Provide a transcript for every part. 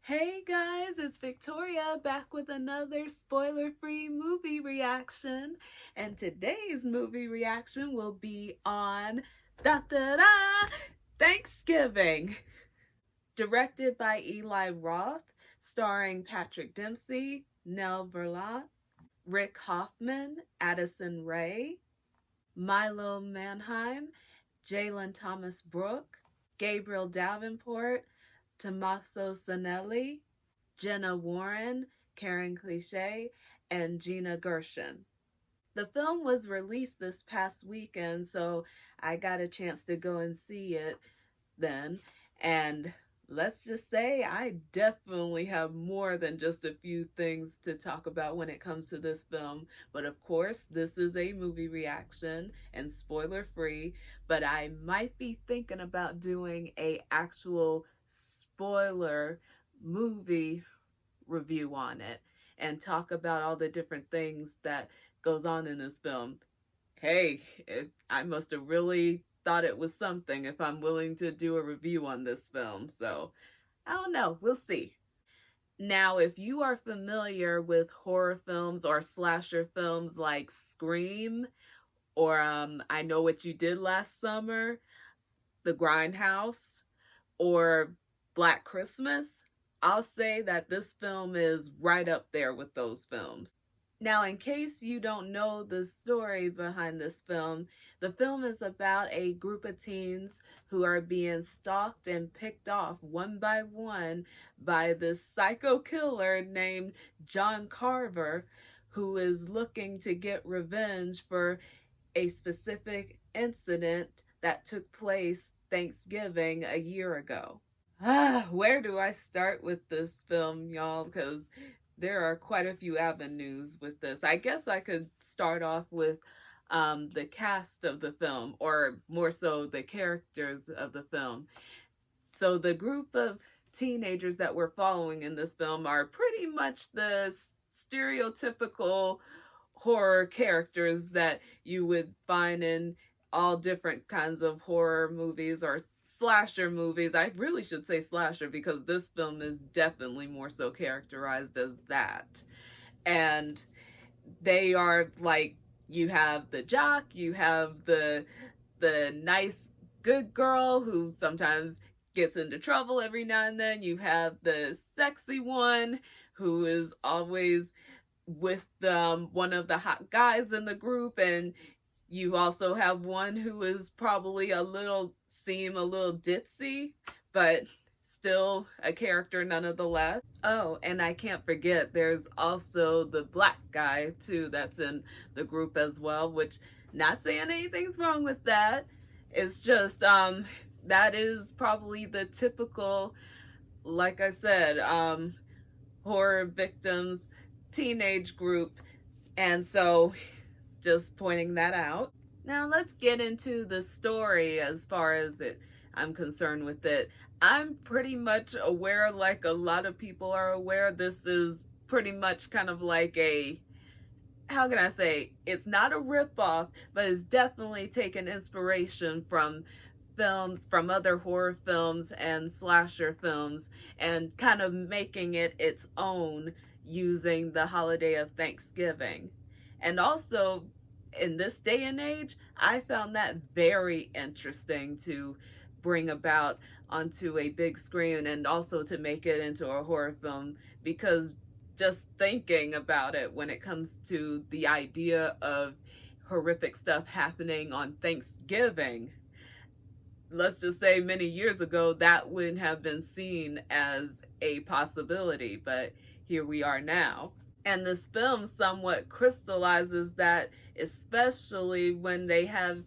Hey guys, it's Victoria back with another spoiler-free movie reaction. And today's movie reaction will be on da da da Thanksgiving. Directed by Eli Roth, starring Patrick Dempsey, Nell Burleigh, Rick Hoffman, Addison Rae, Milo Manheim, Jalen Thomas Brooke, Gabriel Davenport, Tommaso Sanelli, Jenna Warren, Karen Cliche, and Gina Gershon. The film was released this past weekend, so I got a chance to go and see it then. And let's just say I definitely have more than just a few things to talk about when it comes to this film. But of course, this is a movie reaction and spoiler free, but I might be thinking about doing a actual spoiler movie review on it and talk about all the different things that goes on in this film. Hey, I must have really thought it was something if I'm willing to do a review on this film. So, I don't know. We'll see. Now, if you are familiar with horror films or slasher films like Scream or I Know What You Did Last Summer, The Grindhouse, or Black Christmas, I'll say that this film is right up there with those films. Now, in case you don't know the story behind this film, the film is about a group of teens who are being stalked and picked off one by one by this psycho killer named John Carver, who is looking to get revenge for a specific incident that took place Thanksgiving a year ago. Where do I start with this film, y'all? Because there are quite a few avenues with this. I guess I could start off with the cast of the film, or more so the characters of the film. So the group of teenagers that we're following in this film are pretty much the stereotypical horror characters that you would find in all different kinds of horror movies or slasher movies. I really should say slasher because this film is definitely more so characterized as that. And they are like, you have the jock, you have the nice good girl who sometimes gets into trouble every now and then. You have the sexy one who is always with one of the hot guys in the group, and you also have one who is probably seem a little ditzy, but still a character nonetheless. Oh, and I can't forget there's also the black guy too that's in the group as well, which, not saying anything's wrong with that. It's just that is probably the typical, like I said, horror victims teenage group. And so just pointing that out. Now let's get into the story as far as I'm concerned with it. I'm pretty much aware, like a lot of people are aware, this is pretty much kind of like a, how can I say, it's not a ripoff, but it's definitely taken inspiration from films, from other horror films and slasher films, and kind of making it its own using the holiday of Thanksgiving. And also, in this day and age, I found that very interesting to bring about onto a big screen and also to make it into a horror film, because just thinking about it when it comes to the idea of horrific stuff happening on Thanksgiving, let's just say many years ago, that wouldn't have been seen as a possibility, but here we are now. And this film somewhat crystallizes that, especially when they have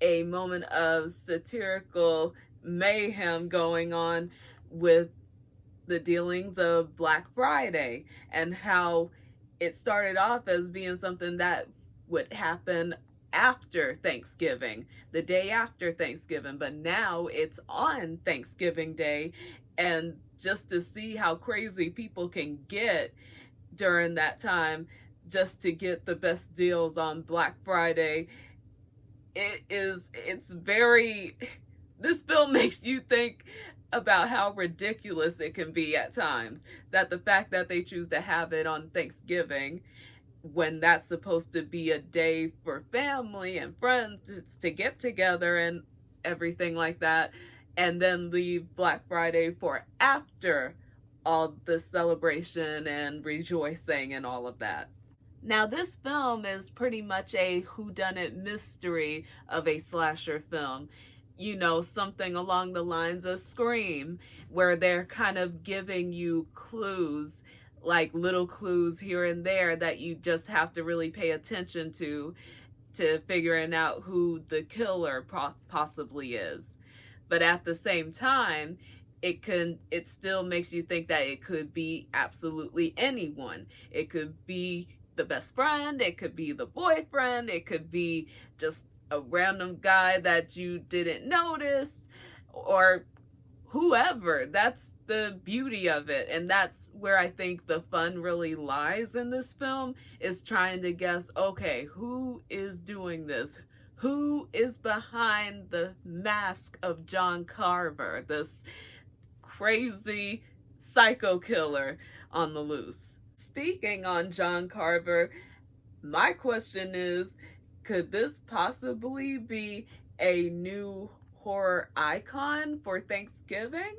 a moment of satirical mayhem going on with the dealings of Black Friday and how it started off as being something that would happen after Thanksgiving, the day after Thanksgiving, but now it's on Thanksgiving Day. And just to see how crazy people can get during that time just to get the best deals on Black Friday, it's very this film makes you think about how ridiculous it can be at times. That the fact that they choose to have it on Thanksgiving, when that's supposed to be a day for family and friends to get together and everything like that, and then leave Black Friday for after all the celebration and rejoicing and all of that. Now, this film is pretty much a whodunit mystery of a slasher film. You know, something along the lines of Scream, where they're kind of giving you clues, like little clues here and there that you just have to really pay attention to figuring out who the killer possibly is. But at the same time, it still makes you think that it could be absolutely anyone. It could be the best friend, it could be the boyfriend, it could be just a random guy that you didn't notice, or whoever. That's the beauty of it, and that's where I think the fun really lies in this film, is trying to guess, okay, who is doing this? Who is behind the mask of John Carver, this crazy psycho killer on the loose? Speaking on John Carver, my question is, could this possibly be a new horror icon for Thanksgiving?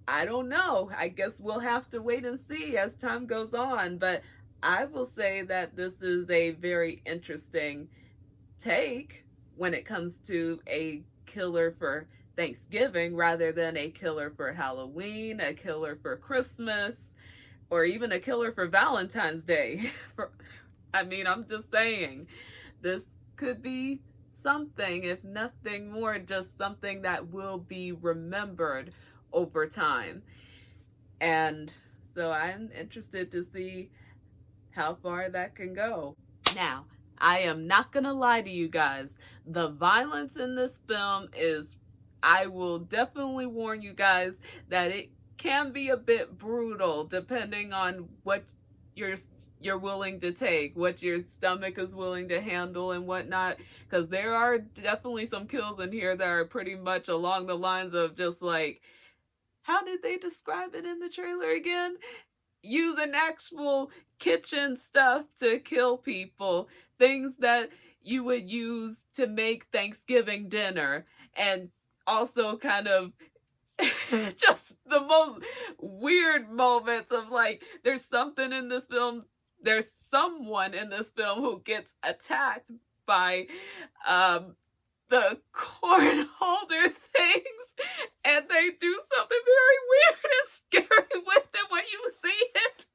I don't know. I guess we'll have to wait and see as time goes on, but I will say that this is a very interesting take when it comes to a killer for Thanksgiving rather than a killer for Halloween, a killer for Christmas, or even a killer for Valentine's Day. I'm just saying, this could be something, if nothing more, just something that will be remembered over time. And so I'm interested to see how far that can go. Now, I am not gonna lie to you guys. The violence in this film is, I will definitely warn you guys that it can be a bit brutal depending on what you're willing to take, what your stomach is willing to handle and whatnot, because there are definitely some kills in here that are pretty much along the lines of just like, how did they describe it in the trailer again? Using actual kitchen stuff to kill people, things that you would use to make Thanksgiving dinner, and also kind of just the most weird moments of like, there's someone in this film who gets attacked by the corn holder things, and they do something very weird and scary with it when you see it.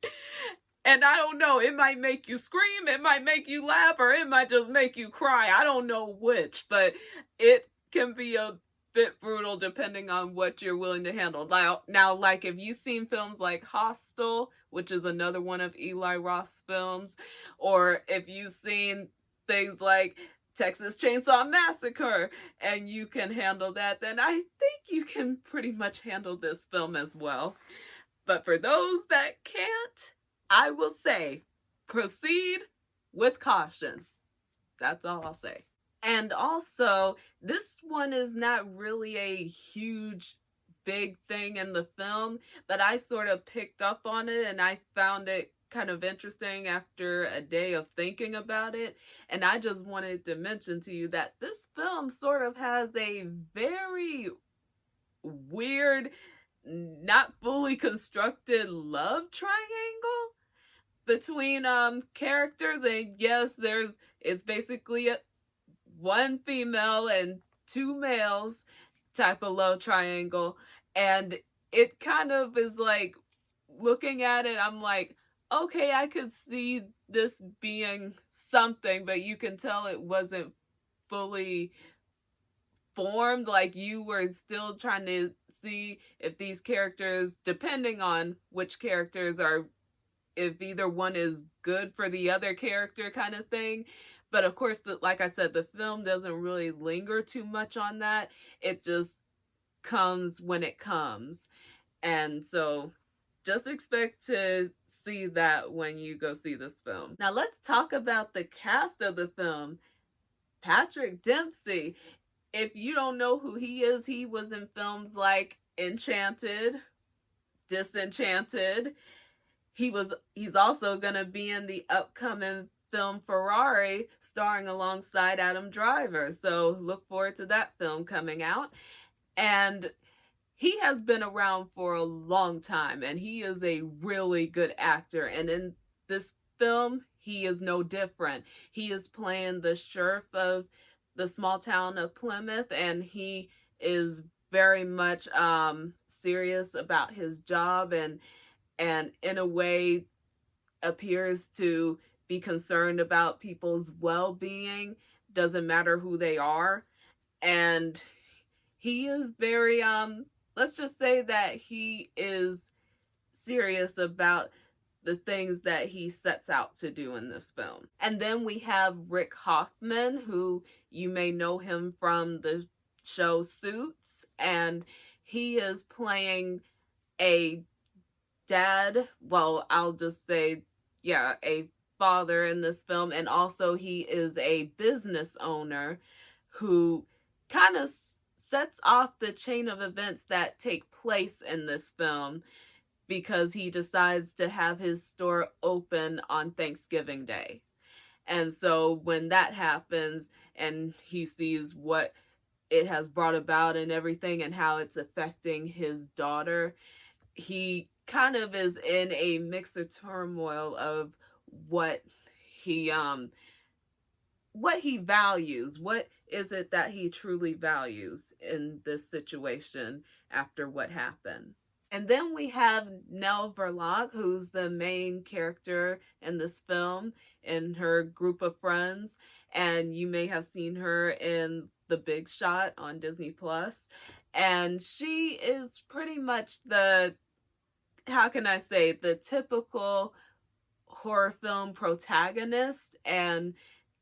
And I don't know, it might make you scream, it might make you laugh, or it might just make you cry. I don't know which, but it can be a bit brutal depending on what you're willing to handle. Now, like if you've seen films like Hostel, which is another one of Eli Roth's films, or if you've seen things like Texas Chainsaw Massacre and you can handle that, then I think you can pretty much handle this film as well. But for those that can't, I will say, proceed with caution. That's all I'll say. And also, this one is not really a huge, big thing in the film, but I sort of picked up on it and I found it kind of interesting after a day of thinking about it. And I just wanted to mention to you that this film sort of has a very weird, not fully constructed love triangle between characters. And yes, it's basically one female and two males type of love triangle, and it kind of is like, looking at it, I'm like, okay, I could see this being something, but you can tell it wasn't fully formed. Like, you were still trying to see if these characters, depending on which characters are, if either one is good for the other character kind of thing. But of course, like I said, the film doesn't really linger too much on that. It just comes when it comes. And so just expect to see that when you go see this film. Now let's talk about the cast of the film. Patrick Dempsey if you don't know who he is, he was in films like Enchanted, Disenchanted. He's also going to be in the upcoming film Ferrari, starring alongside Adam Driver. So look forward to that film coming out. And he has been around for a long time, and he is a really good actor. And in this film, he is no different. He is playing the sheriff of the small town of Plymouth, and he is very much serious about his job, and in a way appears to be concerned about people's well-being, doesn't matter who they are. And he is very let's just say that he is serious about the things that he sets out to do in this film. And then we have Rick Hoffman, who you may know him from the show Suits, and he is playing a dad, well, I'll just say, yeah, a father in this film, and also he is a business owner who kind of sets off the chain of events that take place in this film, because he decides to have his store open on Thanksgiving Day. And so when that happens and he sees what it has brought about and everything and how it's affecting his daughter, he kind of is in a mix of turmoil of what he values. What is it that he truly values in this situation after what happened? And then we have Nell Verloc, who's the main character in this film, and her group of friends. And you may have seen her in The Big Shot on Disney Plus. And she is pretty much the, how can I say, the typical horror film protagonist. And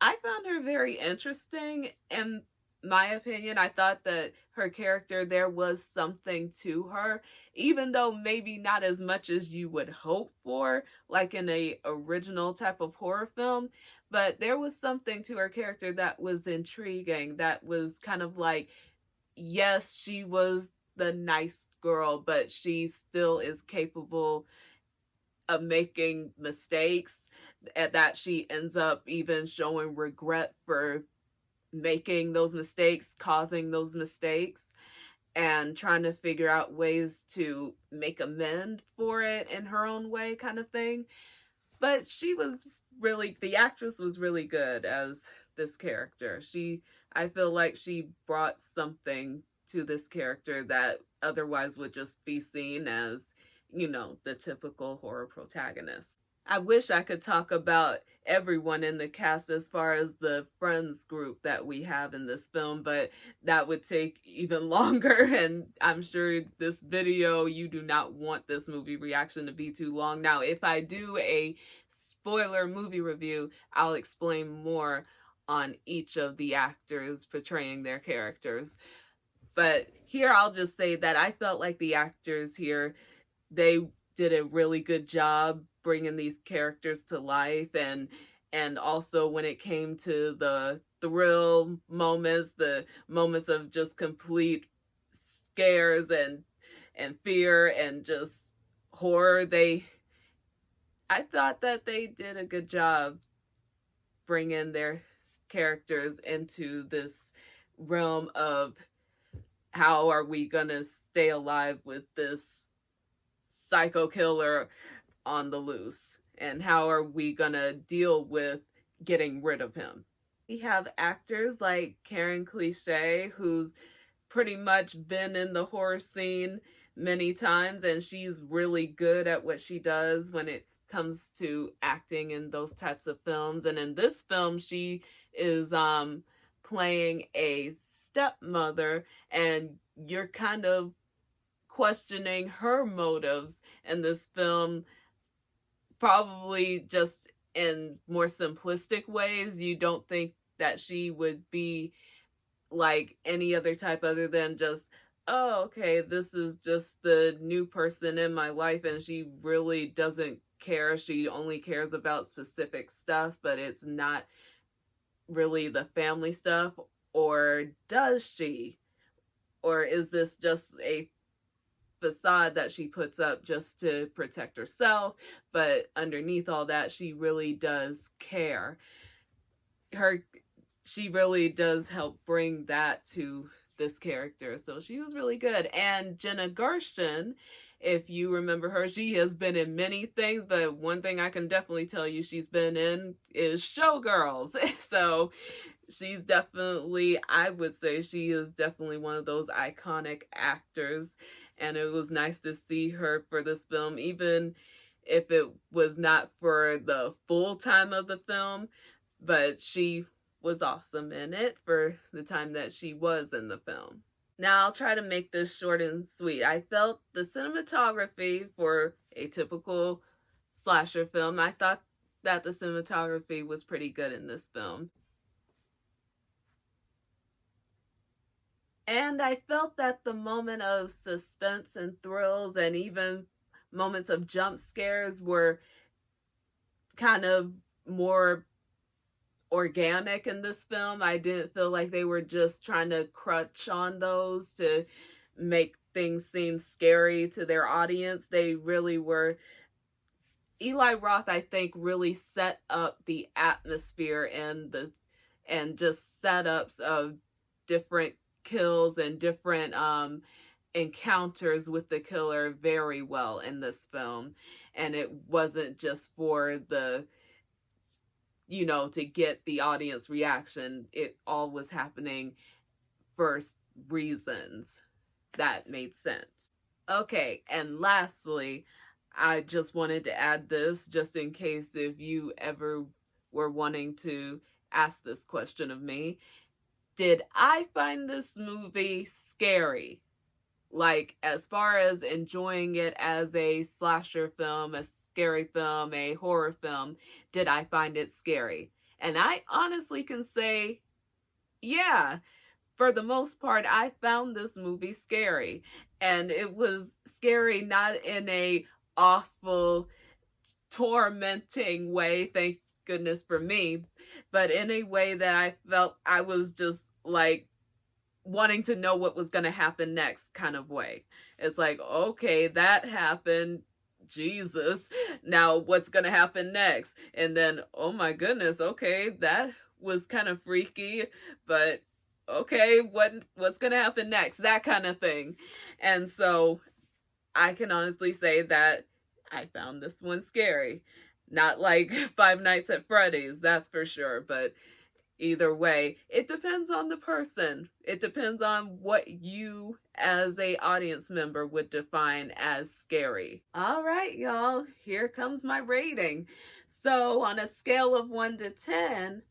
I found her very interesting. In my opinion, I thought that her character, there was something to her, even though maybe not as much as you would hope for, like in a original type of horror film. But there was something to her character that was intriguing, that was kind of like, yes, she was the nice girl, but she still is capable of making mistakes, and that she ends up even showing regret for making those mistakes, causing those mistakes, and trying to figure out ways to make amend for it in her own way, kind of thing. But she was really, the actress was really good as this character. I feel like she brought something to this character that otherwise would just be seen as, you know, the typical horror protagonist. I wish I could talk about everyone in the cast as far as the friends group that we have in this film, but that would take even longer, and I'm sure this video, you do not want this movie reaction to be too long. Now, if I do a spoiler movie review, I'll explain more on each of the actors portraying their characters. But here I'll just say that I felt like the actors here, they did a really good job bringing these characters to life, and also when it came to the thrill moments, the moments of just complete scares and fear and just horror, I thought that they did a good job bringing their characters into this realm of how are we gonna stay alive with this psycho killer on the loose, and how are we gonna deal with getting rid of him. We have actors like Karen Cliche, who's pretty much been in the horror scene many times, and she's really good at what she does when it comes to acting in those types of films. And in this film, she is playing a stepmother, and you're kind of questioning her motives in this film, probably just in more simplistic ways. You don't think that she would be like any other type other than just, oh, okay, this is just the new person in my life, and she really doesn't care. She only cares about specific stuff, but it's not really the family stuff. Or does she? Or is this just a facade that she puts up just to protect herself, but underneath all that she really does care? She really does help bring that to this character, so she was really good. And Jenna Gershon, if you remember her, she has been in many things, but one thing I can definitely tell you she's been in is Showgirls. So she's definitely, I would say she is definitely one of those iconic actors, and it was nice to see her for this film, even if it was not for the full time of the film, but she was awesome in it for the time that she was in the film. Now I'll try to make this short and sweet. I felt the cinematography for a typical slasher film, I thought that the cinematography was pretty good in this film. And I felt that the moment of suspense and thrills and even moments of jump scares were kind of more organic in this film. I didn't feel like they were just trying to crutch on those to make things seem scary to their audience. They really were. Eli Roth, I think, really set up the atmosphere and just setups of different kills and different encounters with the killer very well in this film. And it wasn't just for the, to get the audience reaction. It all was happening for reasons that made sense. Okay, and lastly, I just wanted to add this just in case if you ever were wanting to ask this question of me. Did I find this movie scary? Like, as far as enjoying it as a slasher film, a scary film, a horror film, did I find it scary? And I honestly can say, yeah, for the most part, I found this movie scary. And it was scary not in a awful, tormenting way, thank goodness for me, but in a way that I felt I was just like wanting to know what was going to happen next kind of way. It's like, okay, that happened. Jesus. Now what's going to happen next? And then, oh my goodness, okay, that was kind of freaky, but okay, what's going to happen next? That kind of thing. And so I can honestly say that I found this one scary. Not like Five Nights at Freddy's, that's for sure, but either way, it depends on the person. It depends on what you as a audience member would define as scary. All right, y'all, here comes my rating. So on a scale of 1 to 10,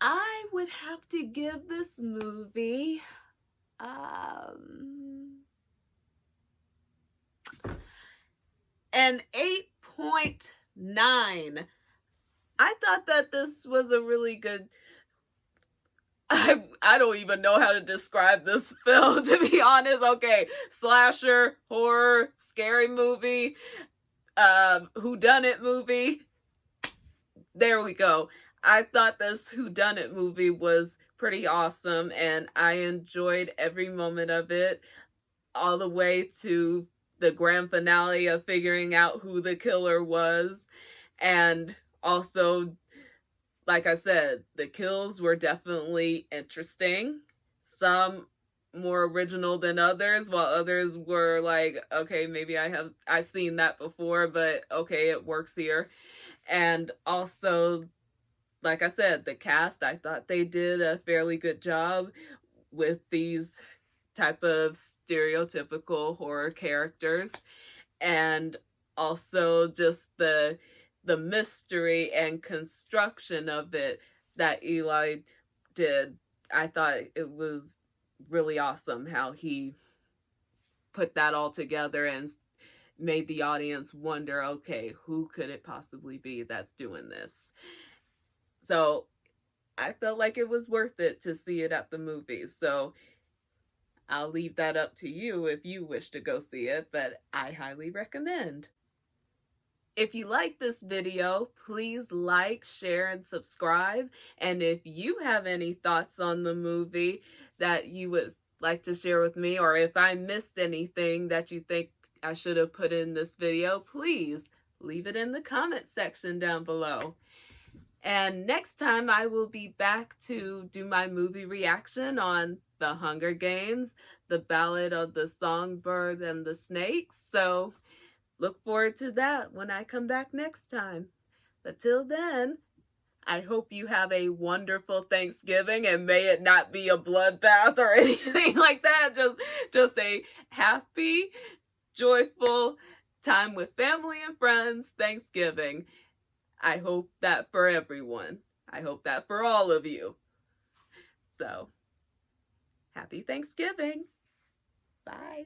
I would have to give this movie an 8.9. I thought that this was a really good, I don't even know how to describe this film, to be honest. Okay, slasher, horror, scary movie, whodunit movie. There we go. I thought this whodunit movie was pretty awesome, and I enjoyed every moment of it, all the way to the grand finale of figuring out who the killer was. And also, like I said, the kills were definitely interesting. Some more original than others, while others were like, okay, maybe I've seen that before, but okay, it works here. And also, like I said, the cast, I thought they did a fairly good job with these type of stereotypical horror characters, and also just the mystery and construction of it that Eli did. I thought it was really awesome how he put that all together and made the audience wonder, okay, who could it possibly be that's doing this? So I felt like it was worth it to see it at the movies. So I'll leave that up to you if you wish to go see it, but I highly recommend. If you like this video, please like, share, and subscribe. And if you have any thoughts on the movie that you would like to share with me, or if I missed anything that you think I should have put in this video, please leave it in the comment section down below. And next time I will be back to do my movie reaction on The Hunger Games, The Ballad of the Songbird and the Snakes. So look forward to that when I come back next time. But till then, I hope you have a wonderful Thanksgiving, and may it not be a bloodbath or anything like that. Just a happy, joyful time with family and friends Thanksgiving. I hope that for everyone. I hope that for all of you. So, happy Thanksgiving. Bye.